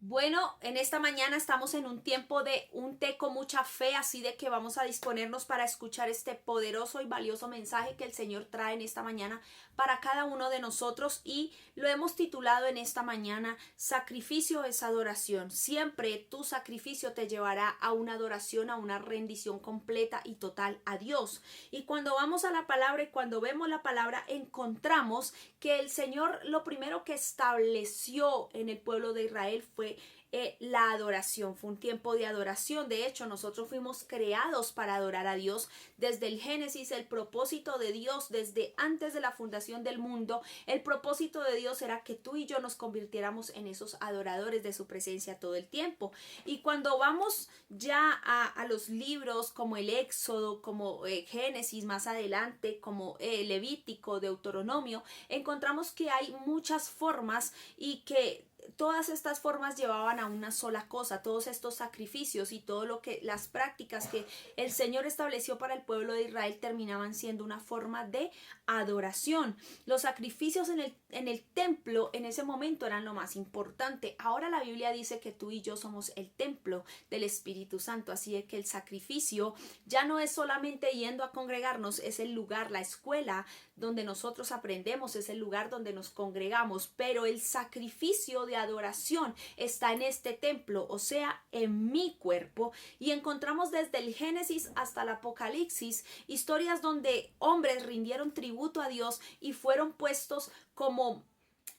Bueno, en esta mañana estamos en un tiempo de un té con mucha fe, así de que vamos a disponernos para escuchar este poderoso y valioso mensaje que el Señor trae en esta mañana para cada uno de nosotros y lo hemos titulado en esta mañana Sacrificio es adoración. Siempre tu sacrificio te llevará a una adoración, a una rendición completa y total a Dios. Y cuando vamos a la palabra y cuando vemos la palabra encontramos que el Señor lo primero que estableció en el pueblo de Israel fue la adoración. Fue un tiempo de adoración. De hecho, nosotros fuimos creados para adorar a Dios. Desde el Génesis, el propósito de Dios, desde antes de la fundación del mundo, el propósito de Dios era que tú y yo nos convirtiéramos en esos adoradores de su presencia todo el tiempo. Y cuando vamos ya a los libros como el Éxodo, como Génesis más adelante, como Levítico, Deuteronomio, encontramos que hay muchas formas y que todas estas formas llevaban a una sola cosa, todos estos sacrificios y todo lo que las prácticas que el Señor estableció para el pueblo de Israel terminaban siendo una forma de adoración. Los sacrificios en el templo en ese momento eran lo más importante. Ahora la Biblia dice que tú y yo somos el templo del Espíritu Santo, así de que el sacrificio ya no es solamente yendo a congregarnos, es el lugar, la escuela donde nosotros aprendemos, es el lugar donde nos congregamos, pero el sacrificio de adoración está en este templo, o sea, en mi cuerpo, y encontramos desde el Génesis hasta el Apocalipsis historias donde hombres rindieron tributo a Dios y fueron puestos como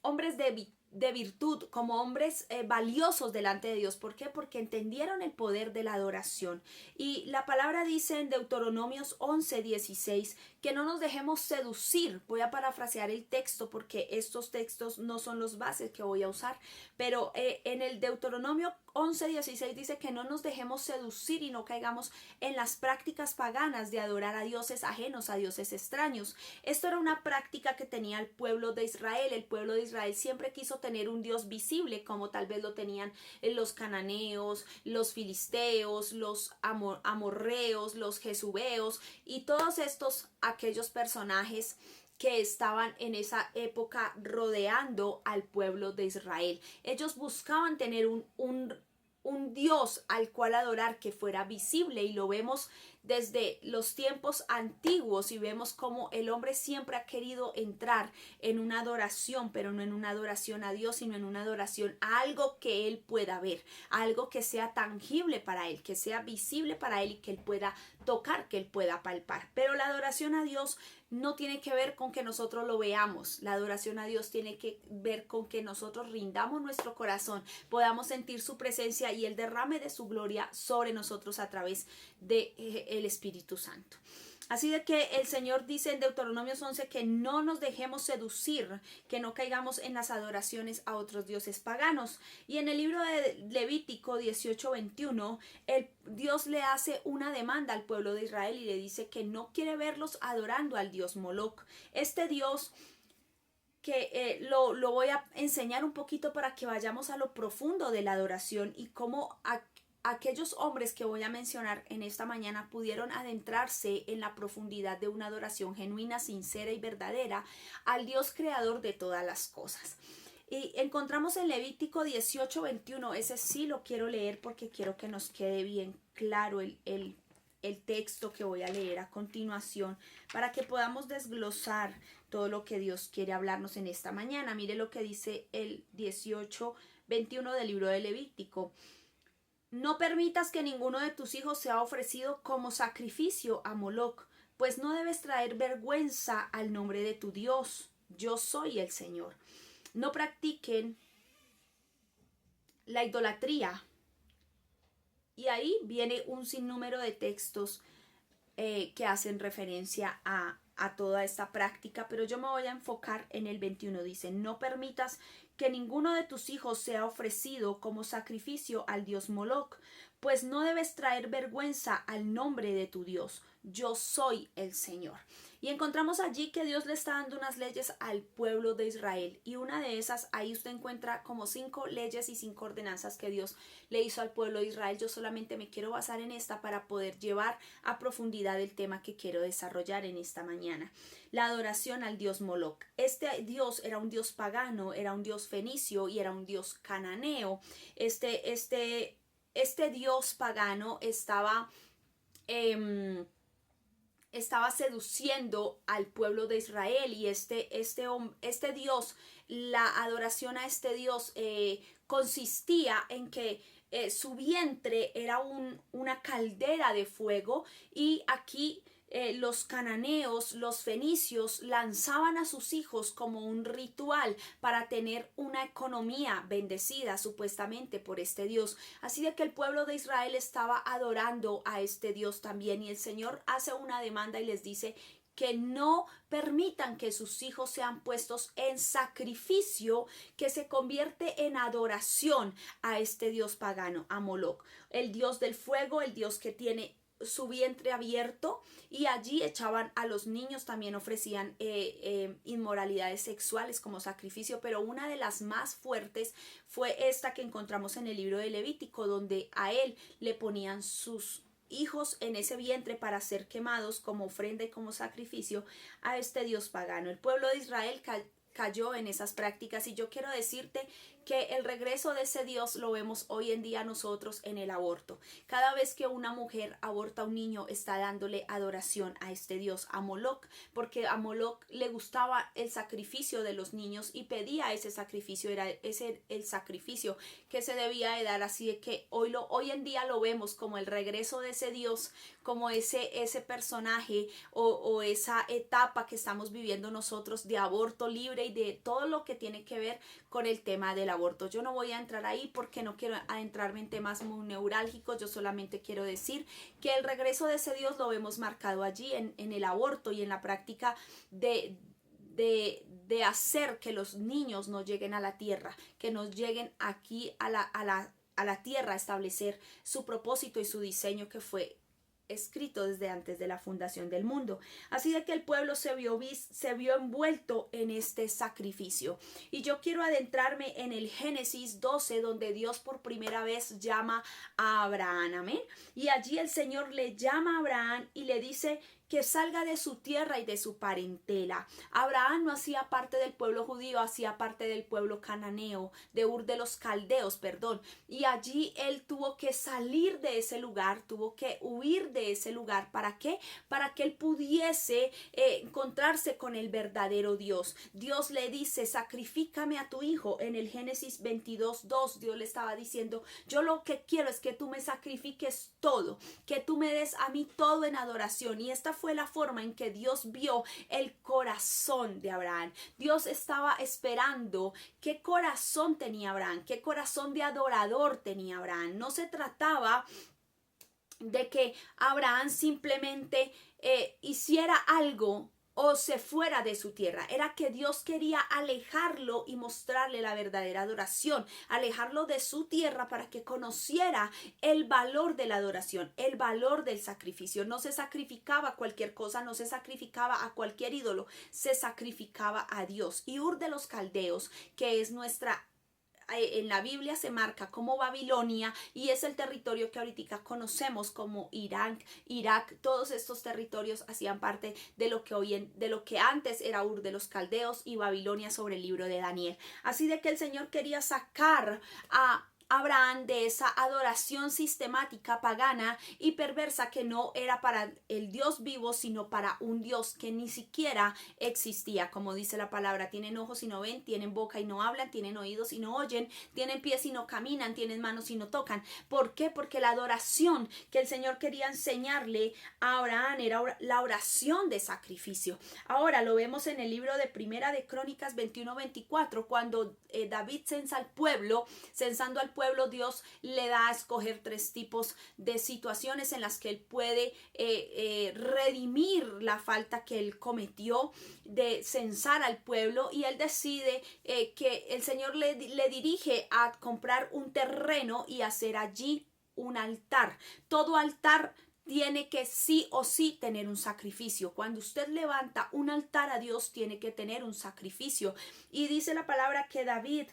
hombres de virtud, como hombres valiosos delante de Dios. ¿Por qué? Porque entendieron el poder de la adoración. Y la palabra dice en Deuteronomios 11:16 que no nos dejemos seducir. Voy a parafrasear el texto porque estos textos no son los bases que voy a usar, pero en el Deuteronomio 11:16 dice que no nos dejemos seducir y no caigamos en las prácticas paganas de adorar a dioses ajenos, a dioses extraños. Esto era una práctica que tenía el pueblo de Israel. El pueblo de Israel siempre quiso tener un Dios visible, como tal vez lo tenían los cananeos, los filisteos, los amorreos, los jesubeos y todos aquellos personajes que estaban en esa época rodeando al pueblo de Israel. Ellos buscaban tener un Dios al cual adorar que fuera visible, y lo vemos desde los tiempos antiguos y vemos cómo el hombre siempre ha querido entrar en una adoración, pero no en una adoración a Dios, sino en una adoración a algo que él pueda ver, algo que sea tangible para él, que sea visible para él y que él pueda tocar, que él pueda palpar. Pero la adoración a Dios no tiene que ver con que nosotros lo veamos. La adoración a Dios tiene que ver con que nosotros rindamos nuestro corazón, podamos sentir su presencia y el derrame de su gloria sobre nosotros a través de el Espíritu Santo. Así de que el Señor dice en Deuteronomios 11 que no nos dejemos seducir, que no caigamos en las adoraciones a otros dioses paganos. Y en el libro de Levítico 18:21, Dios le hace una demanda al pueblo de Israel y le dice que no quiere verlos adorando al dios Moloc. Este dios que lo voy a enseñar un poquito para que vayamos a lo profundo de la adoración y cómo aquellos hombres que voy a mencionar en esta mañana pudieron adentrarse en la profundidad de una adoración genuina, sincera y verdadera al Dios creador de todas las cosas. Y encontramos en Levítico 18:21, ese sí lo quiero leer porque quiero que nos quede bien claro el texto que voy a leer a continuación para que podamos desglosar todo lo que Dios quiere hablarnos en esta mañana. Mire lo que dice el 18:21 del libro de Levítico. No permitas que ninguno de tus hijos sea ofrecido como sacrificio a Moloc, pues no debes traer vergüenza al nombre de tu Dios. Yo soy el Señor. No practiquen la idolatría. Y ahí viene un sinnúmero de textos que hacen referencia a toda esta práctica, pero yo me voy a enfocar en el 21. Dice, no permitas que ninguno de tus hijos sea ofrecido como sacrificio al dios Moloc, pues no debes traer vergüenza al nombre de tu Dios. Yo soy el Señor. Y encontramos allí que Dios le está dando unas leyes al pueblo de Israel. Y una de esas, ahí usted encuentra como 5 leyes y 5 ordenanzas que Dios le hizo al pueblo de Israel. Yo solamente me quiero basar en esta para poder llevar a profundidad el tema que quiero desarrollar en esta mañana. La adoración al dios Moloc. Este dios era un dios pagano, era un dios dios fenicio y era un dios cananeo. Este dios pagano estaba seduciendo al pueblo de Israel, y este Dios, la adoración a este Dios consistía en que su vientre era una caldera de fuego, y aquí los cananeos, los fenicios lanzaban a sus hijos como un ritual para tener una economía bendecida supuestamente por este Dios. Así de que el pueblo de Israel estaba adorando a este Dios también, y el Señor hace una demanda y les dice que no permitan que sus hijos sean puestos en sacrificio, que se convierte en adoración a este Dios pagano, a Moloc, el Dios del fuego, el Dios que tiene su vientre abierto, y allí echaban a los niños, también ofrecían inmoralidades sexuales como sacrificio. Pero una de las más fuertes fue esta que encontramos en el libro de Levítico, donde a él le ponían sus hijos en ese vientre para ser quemados como ofrenda y como sacrificio a este Dios pagano. El pueblo de Israel cayó en esas prácticas, y yo quiero decirte que el regreso de ese Dios lo vemos hoy en día nosotros en el aborto. Cada vez que una mujer aborta a un niño, está dándole adoración a este Dios, a Moloc, porque a Moloc le gustaba el sacrificio de los niños y pedía ese sacrificio, era ese el sacrificio que se debía de dar. Así de que hoy en día lo vemos como el regreso de ese Dios, como ese personaje o esa etapa que estamos viviendo nosotros de aborto libre y de todo lo que tiene que ver con el tema del aborto. Yo no voy a entrar ahí porque no quiero adentrarme en temas muy neurálgicos. Yo solamente quiero decir que el regreso de ese Dios lo vemos marcado allí en el aborto y en la práctica de hacer que los niños no lleguen a la tierra, que nos lleguen aquí a la tierra a establecer su propósito y su diseño que fue escrito desde antes de la fundación del mundo. Así de que el pueblo se vio envuelto en este sacrificio. Y yo quiero adentrarme en el Génesis 12, donde Dios por primera vez llama a Abraham. Amén. Y allí el Señor le llama a Abraham y le dice que salga de su tierra y de su parentela. Abraham no hacía parte del pueblo judío, hacía parte del pueblo cananeo, de Ur de los Caldeos, perdón. Y allí él tuvo que salir de ese lugar, tuvo que huir de ese lugar. ¿Para qué? Para que él pudiese encontrarse con el verdadero Dios. Dios le dice: sacrifícame a tu hijo. En el Génesis 22:2 Dios le estaba diciendo: yo lo que quiero es que tú me sacrifiques todo, que tú me des a mí todo en adoración. Y esta fue la forma en que Dios vio el corazón de Abraham. Dios estaba esperando qué corazón tenía Abraham, qué corazón de adorador tenía Abraham. No se trataba de que Abraham simplemente hiciera algo o se fuera de su tierra. Era que Dios quería alejarlo y mostrarle la verdadera adoración, alejarlo de su tierra para que conociera el valor de la adoración, el valor del sacrificio. No se sacrificaba a cualquier cosa, no se sacrificaba a cualquier ídolo, se sacrificaba a Dios. Y Ur de los Caldeos, que es en la Biblia se marca como Babilonia, y es el territorio que ahorita conocemos como Irán, Irak. Todos estos territorios hacían parte de lo que antes era Ur de los Caldeos y Babilonia sobre el libro de Daniel. Así de que el Señor quería sacar a Abraham de esa adoración sistemática, pagana y perversa, que no era para el Dios vivo, sino para un Dios que ni siquiera existía. Como dice la palabra: tienen ojos y no ven, tienen boca y no hablan, tienen oídos y no oyen, tienen pies y no caminan, tienen manos y no tocan. ¿Por qué? Porque la adoración que el Señor quería enseñarle a Abraham era la oración de sacrificio. Ahora lo vemos en el libro de Primera de Crónicas 21:24, cuando David censa al pueblo. Censando al pueblo, Dios le da a escoger 3 tipos de situaciones en las que él puede redimir la falta que él cometió de censar al pueblo, y él decide que el Señor le dirige a comprar un terreno y hacer allí un altar. Todo altar tiene que sí o sí tener un sacrificio. Cuando usted levanta un altar a Dios, tiene que tener un sacrificio. Y dice la palabra que David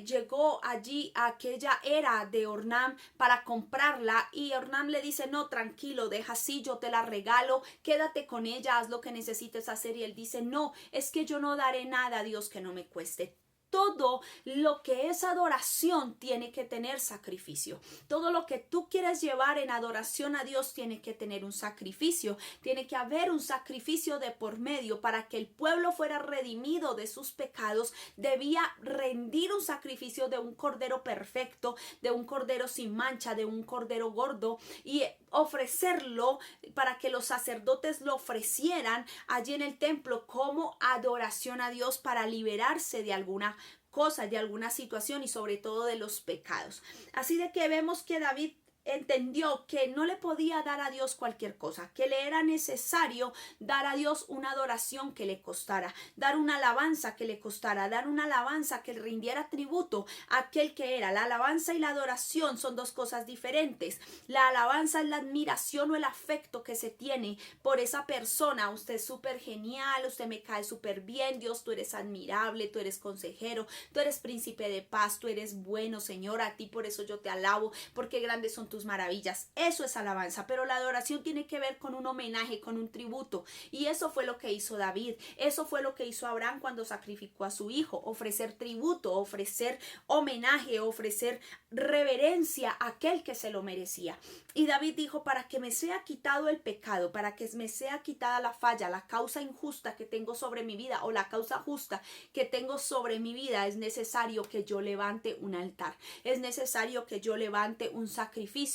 llegó allí a aquella era de Ornam para comprarla, y Ornam le dice: no, tranquilo, deja así, yo te la regalo, quédate con ella, haz lo que necesites hacer. Y él dice: no, es que yo no daré nada a Dios que no me cueste. todo lo que es adoración tiene que tener sacrificio. Todo lo que tú quieres llevar en adoración a Dios tiene que tener un sacrificio. Tiene que haber un sacrificio de por medio. Para que el pueblo fuera redimido de sus pecados, debía rendir un sacrificio de un cordero perfecto, de un cordero sin mancha, de un cordero gordo, y ofrecerlo para que los sacerdotes lo ofrecieran allí en el templo como adoración a Dios, para liberarse de alguna cosa, de alguna situación y sobre todo de los pecados. Así de que vemos que David entendió que no le podía dar a Dios cualquier cosa, que le era necesario dar a Dios una adoración que le costara, dar una alabanza que le costara, dar una alabanza que le rindiera tributo a aquel que era. La alabanza y la adoración son dos cosas diferentes. La alabanza es la admiración o el afecto que se tiene por esa persona. Usted es súper genial, usted me cae súper bien, Dios, tú eres admirable, tú eres consejero, tú eres príncipe de paz, tú eres bueno, Señor, a ti por eso yo te alabo, porque grandes son tus maravillas. Eso es alabanza, pero la adoración tiene que ver con un homenaje, con un tributo, y eso fue lo que hizo David, eso fue lo que hizo Abraham cuando sacrificó a su hijo, ofrecer tributo, ofrecer homenaje, ofrecer reverencia a aquel que se lo merecía. Y David dijo: para que me sea quitado el pecado, para que me sea quitada la falla, la causa injusta que tengo sobre mi vida, o la causa justa que tengo sobre mi vida, es necesario que yo levante un altar, es necesario que yo levante un sacrificio,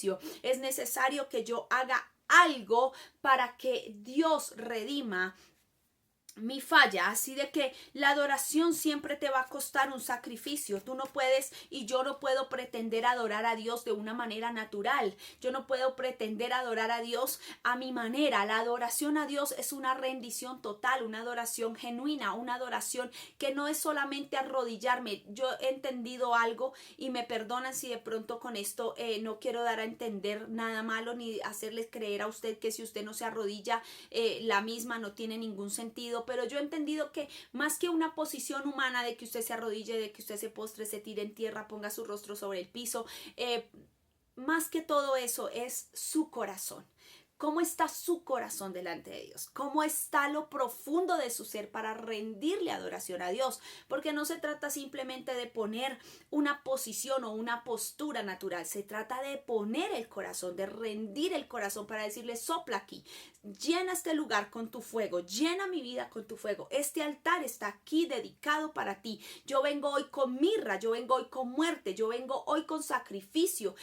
es necesario que yo haga algo para que Dios redima mi falla. Así de que la adoración siempre te va a costar un sacrificio. Tú no puedes, y yo no puedo pretender adorar a Dios de una manera natural. Yo no puedo pretender adorar a Dios a mi manera. La adoración a Dios es una rendición total, una adoración genuina, una adoración que no es solamente arrodillarme. Yo he entendido algo, y me perdonan si de pronto con esto no quiero dar a entender nada malo, ni hacerles creer a usted que si usted no se arrodilla, la misma no tiene ningún sentido. Pero yo he entendido que más que una posición humana de que usted se arrodille, de que usted se postre, se tire en tierra, ponga su rostro sobre el piso, más que todo eso es su corazón. ¿Cómo está su corazón delante de Dios? ¿Cómo está lo profundo de su ser para rendirle adoración a Dios? Porque no se trata simplemente de poner una posición o una postura natural. Se trata de poner el corazón, de rendir el corazón para decirle: sopla aquí, llena este lugar con tu fuego, llena mi vida con tu fuego. Este altar está aquí dedicado para ti. Yo vengo hoy con mirra, yo vengo hoy con muerte, yo vengo hoy con sacrificio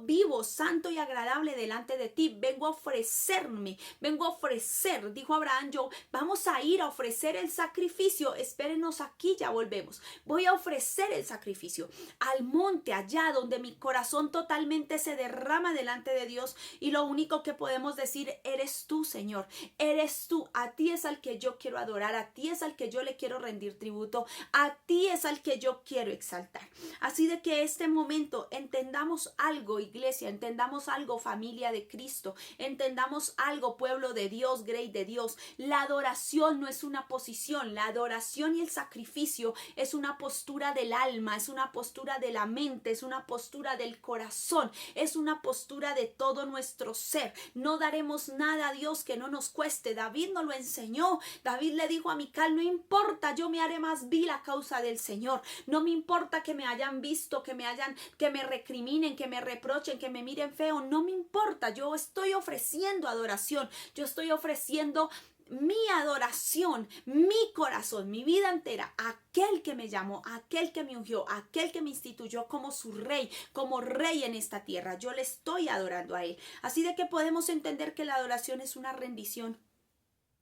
vivo, santo y agradable delante de ti. Vengo a ofrecerme, vengo a ofrecer, dijo Abraham, vamos a ir a ofrecer el sacrificio, espérenos aquí, ya volvemos. Voy a ofrecer el sacrificio al monte, allá donde mi corazón totalmente se derrama delante de Dios, y lo único que podemos decir: eres tú, Señor, eres tú, a ti es al que yo quiero adorar, a ti es al que yo le quiero rendir tributo, a ti es al que yo quiero exaltar. Así de que este momento entendamos algo, iglesia, entendamos algo, familia de Cristo, entendamos algo, pueblo de Dios, grey de Dios. La adoración no es una posición, la adoración y el sacrificio es una postura del alma, es una postura de la mente, es una postura del corazón, es una postura de todo nuestro ser. No daremos nada a Dios que no nos cueste. David nos lo enseñó. David le dijo a Mical: no importa, yo me haré más vil a causa del Señor. No me importa que me hayan visto, que me recriminen, que me reprochen, que me miren feo. No me importa, yo estoy ofreciendo adoración, yo estoy ofreciendo mi adoración, mi corazón, mi vida entera, aquel que me llamó, aquel que me ungió, aquel que me instituyó como su rey, como rey en esta tierra. Yo le estoy adorando a él. Así de que podemos entender que la adoración es una rendición.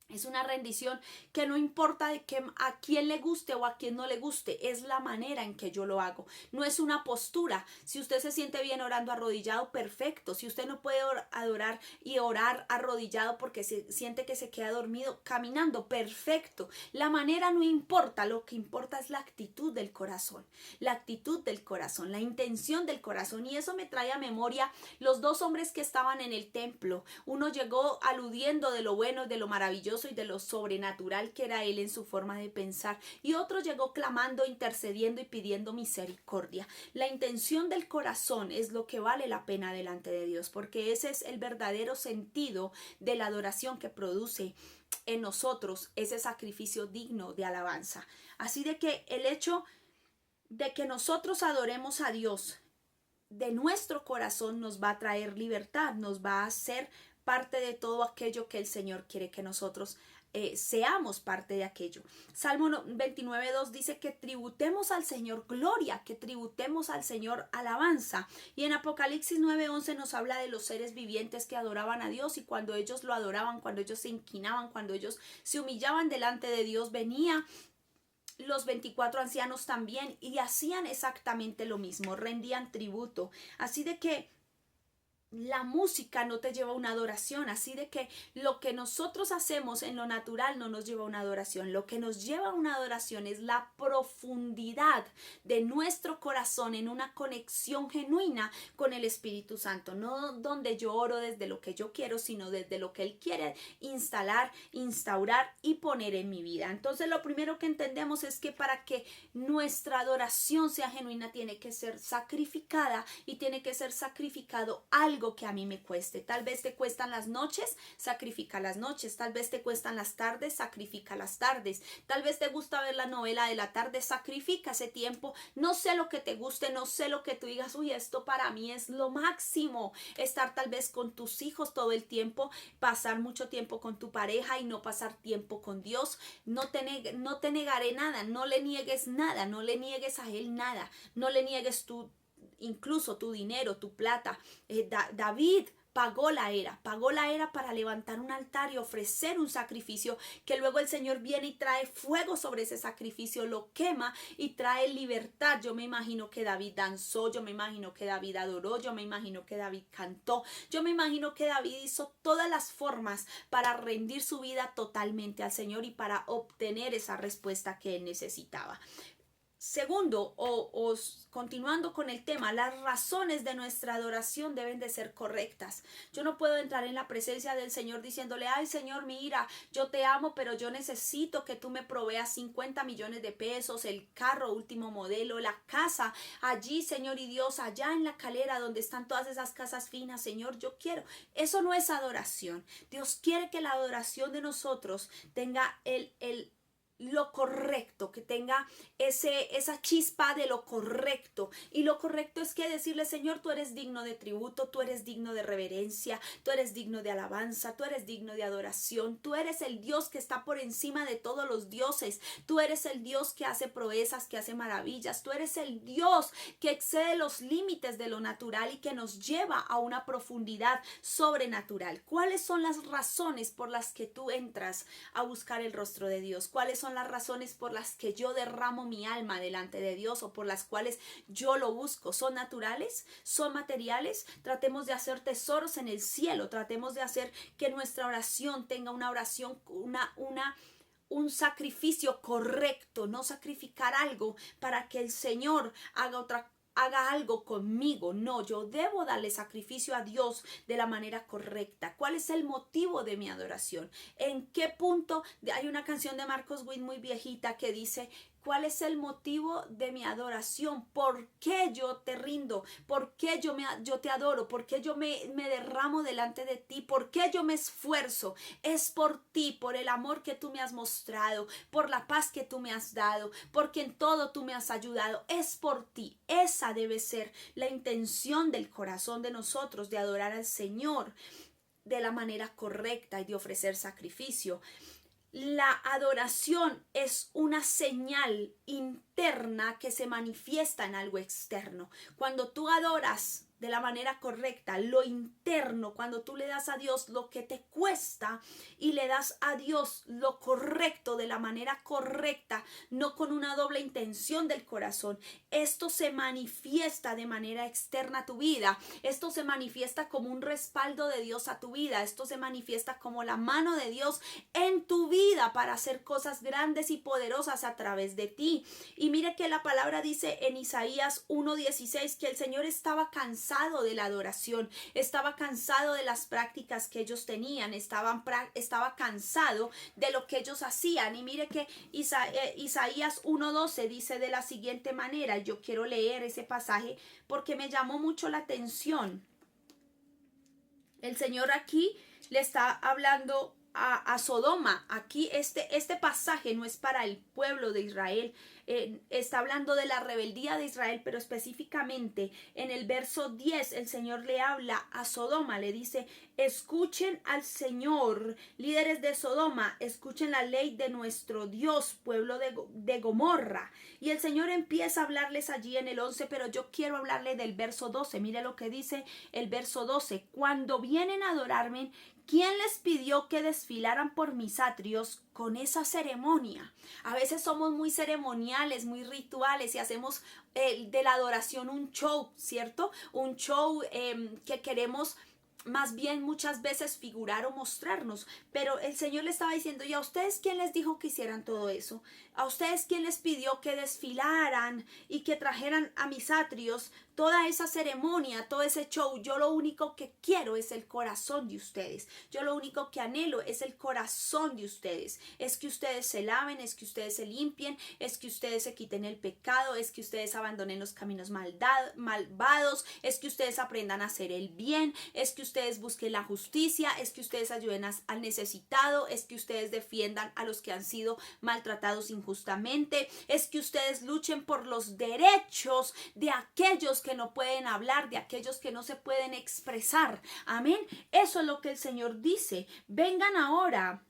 Es una rendición que no importa de que a quién le guste o a quién no le guste, es la manera en que yo lo hago. No es una postura. Si usted se siente bien orando arrodillado, perfecto. Si usted no puede adorar y orar arrodillado porque se siente que se queda dormido caminando, perfecto. La manera no importa, lo que importa es la actitud del corazón. La actitud del corazón, la intención del corazón. Y eso me trae a memoria los dos hombres que estaban en el templo. Uno llegó aludiendo de lo bueno y de lo maravilloso y de lo sobrenatural que era él en su forma de pensar, y otro llegó clamando, intercediendo y pidiendo misericordia. La intención del corazón es lo que vale la pena delante de Dios, porque ese es el verdadero sentido de la adoración que produce en nosotros ese sacrificio digno de alabanza. Así de que el hecho de que nosotros adoremos a Dios de nuestro corazón nos va a traer libertad, nos va a hacer parte de todo aquello que el Señor quiere que nosotros seamos parte de aquello. Salmo 29:2 dice que tributemos al Señor gloria, que tributemos al Señor alabanza. Y en Apocalipsis 9:11 nos habla de los seres vivientes que adoraban a Dios, y cuando ellos lo adoraban, cuando ellos se inclinaban, cuando ellos se humillaban delante de Dios, venía los 24 ancianos también y hacían exactamente lo mismo, rendían tributo. Así de que la música no te lleva a una adoración, así de que lo que nosotros hacemos en lo natural no nos lleva a una adoración. Lo que nos lleva a una adoración es la profundidad de nuestro corazón en una conexión genuina con el Espíritu Santo, no donde yo oro desde lo que yo quiero, sino desde lo que Él quiere instalar, instaurar y poner en mi vida. Entonces lo primero que entendemos es que para que nuestra adoración sea genuina tiene que ser sacrificada, y tiene que ser sacrificado algo que a mí me cueste. Tal vez te cuestan las noches, sacrifica las noches. Tal vez te cuestan las tardes, sacrifica las tardes. Tal vez te gusta ver la novela de la tarde, sacrifica ese tiempo. No sé lo que te guste, no sé lo que tú digas, uy, esto para mí es lo máximo. Estar tal vez con tus hijos todo el tiempo, pasar mucho tiempo con tu pareja y no pasar tiempo con Dios. No te negaré nada, no le niegues nada, no le niegues a Él nada, no le niegues incluso tu dinero, tu plata. David pagó la era para levantar un altar y ofrecer un sacrificio, que luego el Señor viene y trae fuego sobre ese sacrificio, lo quema y trae libertad. Yo me imagino que David danzó, yo me imagino que David adoró, yo me imagino que David cantó, yo me imagino que David hizo todas las formas para rendir su vida totalmente al Señor y para obtener esa respuesta que él necesitaba. Segundo, o continuando con el tema, las razones de nuestra adoración deben de ser correctas. Yo no puedo entrar en la presencia del Señor diciéndole, ay Señor, mira, yo te amo, pero yo necesito que tú me proveas 50 millones de pesos, el carro último modelo, la casa allí, Señor y Dios, allá en La Calera donde están todas esas casas finas, Señor, yo quiero. Eso no es adoración. Dios quiere que la adoración de nosotros tenga lo correcto, que tenga esa chispa de lo correcto. Y lo correcto es que decirle, Señor, tú eres digno de tributo, tú eres digno de reverencia, tú eres digno de alabanza, tú eres digno de adoración, tú eres el Dios que está por encima de todos los dioses, tú eres el Dios que hace proezas, que hace maravillas, tú eres el Dios que excede los límites de lo natural y que nos lleva a una profundidad sobrenatural. ¿Cuáles son las razones por las que tú entras a buscar el rostro de Dios? ¿Cuáles son las razones por las que yo derramo mi alma delante de Dios o por las cuales yo lo busco? ¿Son naturales? ¿Son materiales? Tratemos de hacer tesoros en el cielo, tratemos de hacer que nuestra oración tenga una oración, un sacrificio correcto, no sacrificar algo para que el Señor haga algo conmigo. No, yo debo darle sacrificio a Dios de la manera correcta. ¿Cuál es el motivo de mi adoración? ¿En qué punto? Hay una canción de Marcos Witt muy viejita que dice, ¿cuál es el motivo de mi adoración? ¿Por qué yo te rindo? ¿Por qué yo te adoro? ¿Por qué yo me derramo delante de ti? ¿Por qué yo me esfuerzo? Es por ti, por el amor que tú me has mostrado, por la paz que tú me has dado, porque en todo tú me has ayudado. Es por ti. Esa debe ser la intención del corazón de nosotros, de adorar al Señor de la manera correcta y de ofrecer sacrificio. La adoración es una señal interna que se manifiesta en algo externo. Cuando tú adoras de la manera correcta, lo interno, cuando tú le das a Dios lo que te cuesta y le das a Dios lo correcto de la manera correcta, no con una doble intención del corazón, esto se manifiesta de manera externa a tu vida. Esto se manifiesta como un respaldo de Dios a tu vida. Esto se manifiesta como la mano de Dios en tu vida para hacer cosas grandes y poderosas a través de ti. Y mire que la palabra dice en Isaías 1:16 que el Señor estaba cansado de la adoración, estaba cansado de las prácticas que ellos tenían, estaba cansado de lo que ellos hacían. Y mire que Isaías 1:12 dice de la siguiente manera, yo quiero leer ese pasaje porque me llamó mucho la atención. El Señor aquí le está hablando a Sodoma. Aquí este pasaje no es para el pueblo de Israel. Está hablando de la rebeldía de Israel, pero específicamente en el verso 10 el Señor le habla a Sodoma, le dice: escuchen al Señor, líderes de Sodoma, escuchen la ley de nuestro Dios, pueblo de Gomorra. Y el Señor empieza a hablarles allí en el 11, pero yo quiero hablarle del verso 12. Mire lo que dice el verso 12: cuando vienen a adorarme, ¿quién les pidió que desfilaran por mis atrios con esa ceremonia? A veces somos muy ceremoniales, muy rituales y hacemos de la adoración un show, ¿cierto? Un show que queremos más bien muchas veces figurar o mostrarnos, pero el Señor le estaba diciendo: ¿y a ustedes quién les dijo que hicieran todo eso? ¿A ustedes quién les pidió que desfilaran y que trajeran a mis atrios toda esa ceremonia, todo ese show? Yo lo único que quiero es el corazón de ustedes. Yo lo único que anhelo es el corazón de ustedes. Es que ustedes se laven, es que ustedes se limpien, es que ustedes se quiten el pecado, es que ustedes abandonen los caminos malvados, es que ustedes aprendan a hacer el bien, es que ustedes busquen la justicia, es que ustedes ayuden al necesitado, es que ustedes defiendan a los que han sido maltratados injustamente, es que ustedes luchen por los derechos de aquellos que no pueden hablar, de aquellos que no se pueden expresar. Amén. Eso es lo que el Señor dice. Vengan ahora.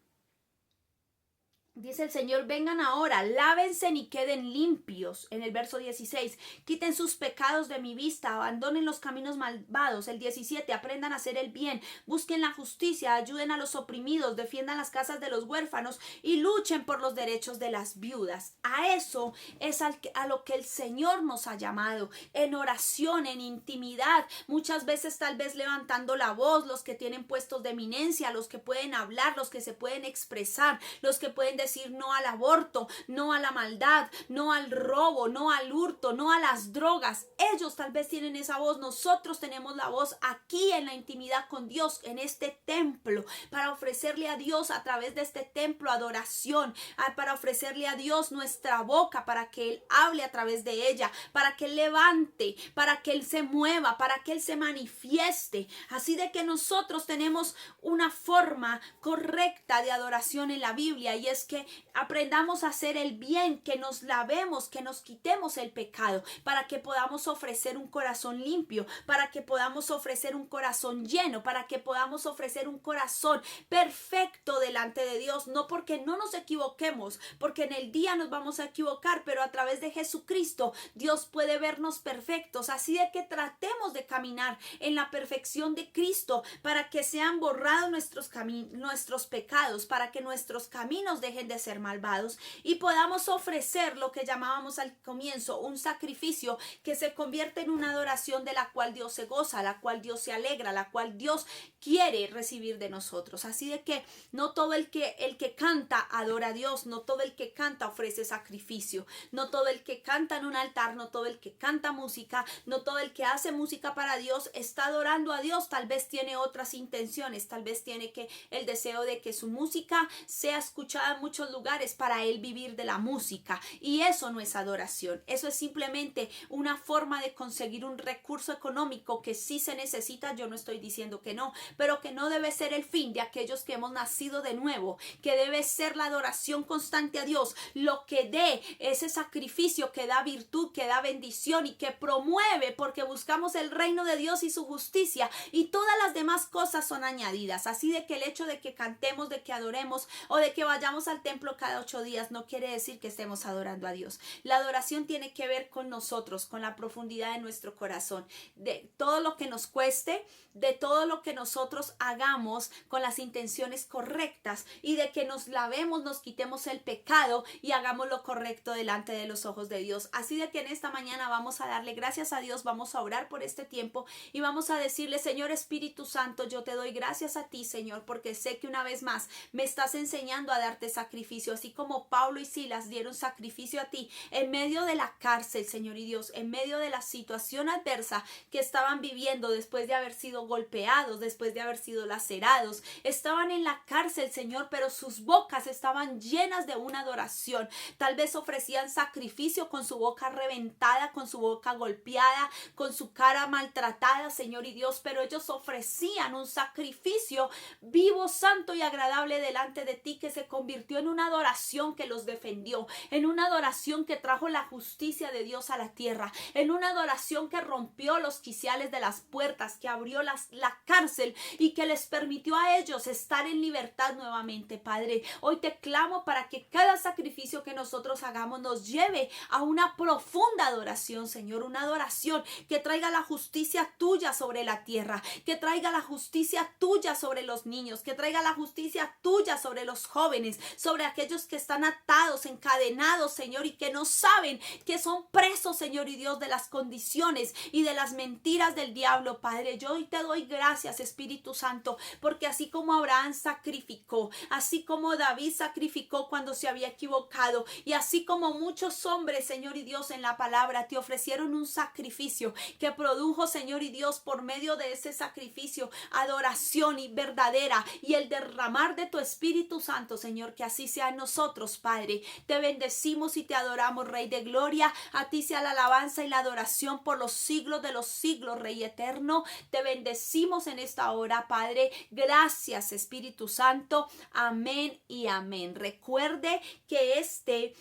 Dice el Señor: vengan ahora, lávense y queden limpios. En el verso 16, quiten sus pecados de mi vista, abandonen los caminos malvados. El 17, aprendan a hacer el bien, busquen la justicia, ayuden a los oprimidos, defiendan las casas de los huérfanos y luchen por los derechos de las viudas. A eso es a lo que el Señor nos ha llamado, en oración, en intimidad, muchas veces tal vez levantando la voz, los que tienen puestos de eminencia, los que pueden hablar, los que se pueden expresar, los que pueden decir no al aborto, no a la maldad, no al robo, no al hurto, no a las drogas. Ellos tal vez tienen esa voz. Nosotros tenemos la voz aquí en la intimidad con Dios, en este templo, para ofrecerle a Dios a través de este templo adoración, para ofrecerle a Dios nuestra boca, para que Él hable a través de ella, para que Él levante, para que Él se mueva, para que Él se manifieste. Así de que nosotros tenemos una forma correcta de adoración en la Biblia, y es que aprendamos a hacer el bien, que nos lavemos, que nos quitemos el pecado, para que podamos ofrecer un corazón limpio, para que podamos ofrecer un corazón lleno, para que podamos ofrecer un corazón perfecto delante de Dios. No porque no nos equivoquemos, porque en el día nos vamos a equivocar, pero a través de Jesucristo Dios puede vernos perfectos. Así de que tratemos de caminar en la perfección de Cristo, para que sean borrados nuestros pecados, para que nuestros caminos dejen de ser malvados y podamos ofrecer lo que llamábamos al comienzo un sacrificio que se convierte en una adoración de la cual Dios se goza, la cual Dios se alegra, la cual Dios quiere recibir de nosotros. Así de que no todo el que canta adora a Dios, no todo el que canta ofrece sacrificio, no todo el que canta en un altar, no todo el que canta música, no todo el que hace música para Dios está adorando a Dios. Tal vez tiene otras intenciones, tal vez tiene el deseo de que su música sea escuchada en muchos lugares para él vivir de la música, y eso no es adoración. Eso es simplemente una forma de conseguir un recurso económico que sí se necesita. Yo no estoy diciendo que no, pero que no debe ser el fin de aquellos que hemos nacido de nuevo, que debe ser la adoración constante a Dios, lo que dé ese sacrificio que da virtud, que da bendición y que promueve, porque buscamos el reino de Dios y su justicia, y todas las demás cosas son añadidas. Así de que el hecho de que cantemos, de que adoremos o de que vayamos al templo cada 8 días no quiere decir que estemos adorando a Dios. La adoración tiene que ver con nosotros, con la profundidad de nuestro corazón, de todo lo que nos cueste, de todo lo que nosotros hagamos con las intenciones correctas, y de que nos lavemos, nos quitemos el pecado y hagamos lo correcto delante de los ojos de Dios. Así de que en esta mañana vamos a darle gracias a Dios, vamos a orar por este tiempo y vamos a decirle: Señor Espíritu Santo, yo te doy gracias a ti, Señor, porque sé que una vez más me estás enseñando a darte sacrificio, sacrificio, así como Pablo y Silas dieron sacrificio a ti en medio de la cárcel, Señor y Dios, en medio de la situación adversa que estaban viviendo después de haber sido golpeados, después de haber sido lacerados. Estaban en la cárcel, Señor, pero sus bocas estaban llenas de una adoración. Tal vez ofrecían sacrificio con su boca reventada, con su boca golpeada, con su cara maltratada, Señor y Dios, pero ellos ofrecían un sacrificio vivo, santo y agradable delante de ti, que se convirtió en una adoración que los defendió, en una adoración que trajo la justicia de Dios a la tierra, en una adoración que rompió los quiciales de las puertas, que abrió la cárcel y que les permitió a ellos estar en libertad nuevamente, Padre. Hoy te clamo para que cada sacrificio que nosotros hagamos nos lleve a una profunda adoración, Señor, una adoración que traiga la justicia tuya sobre la tierra, que traiga la justicia tuya sobre los niños, que traiga la justicia tuya sobre los jóvenes, sobre aquellos que están atados, encadenados, Señor, y que no saben que son presos, Señor y Dios, de las condiciones y de las mentiras del diablo, Padre. Yo hoy te doy gracias, Espíritu Santo, porque así como Abraham sacrificó, así como David sacrificó cuando se había equivocado, y así como muchos hombres, Señor y Dios, en la palabra te ofrecieron un sacrificio que produjo, Señor y Dios, por medio de ese sacrificio, adoración y verdadera y el derramar de tu Espíritu Santo, Señor, que así sea en nosotros, Padre. Te bendecimos y te adoramos, Rey de Gloria. A ti sea la alabanza y la adoración por los siglos de los siglos, Rey eterno. Te bendecimos en esta hora, Padre. Gracias, Espíritu Santo. Amén y amén. Recuerde que este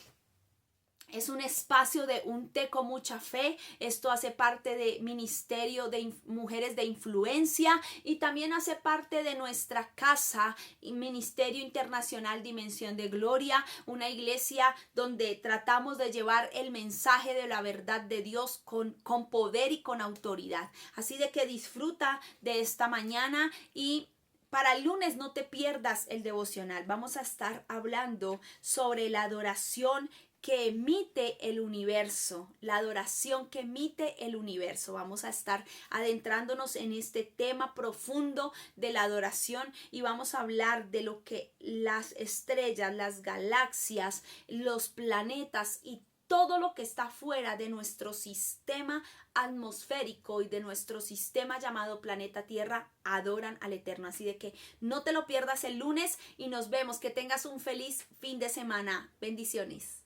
es un espacio de un té con mucha fe. Esto hace parte de Ministerio de Mujeres de Influencia y también hace parte de nuestra casa, Ministerio Internacional Dimensión de Gloria, una iglesia donde tratamos de llevar el mensaje de la verdad de Dios con poder y con autoridad. Así de que disfruta de esta mañana y para el lunes no te pierdas el devocional. Vamos a estar hablando sobre la adoración que emite el universo, la adoración que emite el universo. Vamos a estar adentrándonos en este tema profundo de la adoración y vamos a hablar de lo que las estrellas, las galaxias, los planetas y todo lo que está fuera de nuestro sistema atmosférico y de nuestro sistema llamado planeta Tierra adoran al Eterno. Así de que no te lo pierdas el lunes y nos vemos. Que tengas un feliz fin de semana. Bendiciones.